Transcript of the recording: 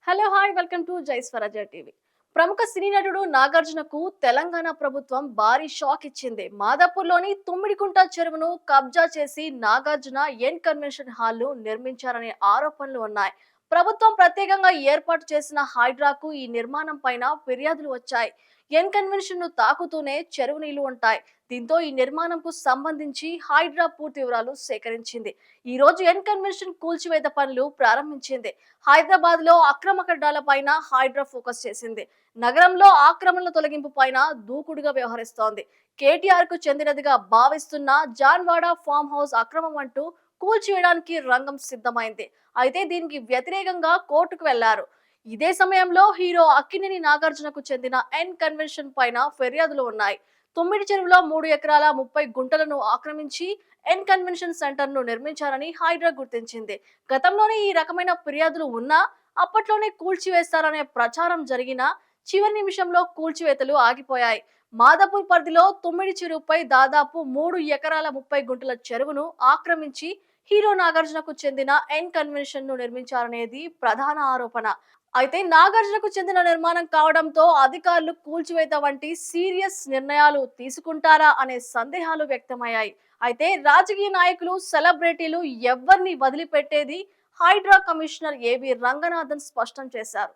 Hello hi welcome to జై స్వరాజ్య TV. ప్రముఖ సినీ నటుడు నాగార్జునకు తెలంగాణ ప్రభుత్వం భారీ షాక్ ఇచ్చింది. మాదాపూర్లోని తుమ్మిడికుంట చెరువును కబ్జా చేసి నాగార్జున ఎన్ కన్వెన్షన్ హాల్ నిర్మించారనే ఆరోపణలు ఉన్నాయి. ప్రభుత్వం ప్రత్యేకంగా ఏర్పాటు చేసిన హైడ్రాకు ఈ నిర్మాణం పైన ఫిర్యాదులు వచ్చాయి. ఎన్ కన్వెన్షన్ ను తాకుతూనే చెరువు నీళ్లు ఉంటాయి. దీంతో ఈ నిర్మాణంకు సంబంధించి హైడ్రా పూర్తి వివరాలు సేకరించింది. ఈ రోజు ఎన్ కన్వెన్షన్ కూల్చివేత పనులు ప్రారంభించింది. హైదరాబాద్ లో అక్రమ కడ్డాల పైన హైడ్రా ఫోకస్ చేసింది. నగరంలో ఆక్రమణల తొలగింపు పైన దూకుడుగా వ్యవహరిస్తోంది. కేటీఆర్ కు చెందినదిగా భావిస్తున్న జాన్వాడ ఫామ్ హౌస్ అక్రమం అంటూ కూల్చివేయడానికి రంగం సిద్ధమైంది. అయితే దీనికి వ్యతిరేకంగా కోర్టుకు వెళ్లారు. ఇదే సమయంలో హీరో అక్కినేని నాగార్జునకు చెందిన ఎన్ కన్వెన్షన్ పైన ఫిర్యాదులు ఉన్నాయి. తొమ్మిడి చెరువులో 3 ఎకరాల 30 గుంటలను ఆక్రమించి ఎన్ కన్వెన్షన్ సెంటర్ ను నిర్మించారని హైడ్రా గుర్తించింది. గతంలోనే ఈ రకమైన ఫిర్యాదులు ఉన్నా అప్పట్లోనే కూల్చివేస్తారనే ప్రచారం జరిగినా చివరి నిమిషంలో కూల్చివేతలు ఆగిపోయాయి. మాదాపూర్ పరిధిలో తొమ్మిడి చెరువుపై దాదాపు 3 ఎకరాల 30 గుంటల చెరువును ఆక్రమించి హీరో నాగార్జునకు చెందిన ఎన్ కన్వెన్షన్ ను నిర్మించారనేది ప్రధాన ఆరోపణ. అయితే నాగార్జునకు చెందిన నిర్మాణం కావడంతో అధికారులు కూల్చివేత వంటి సీరియస్ నిర్ణయాలు తీసుకుంటారా అనే సందేహాలు వ్యక్తమయ్యాయి. అయితే రాజకీయ నాయకులు, సెలబ్రిటీలు ఎవ్వరిని వదిలిపెట్టేది హైడ్రా కమిషనర్ ఏవి రంగనాథన్ స్పష్టం చేశారు.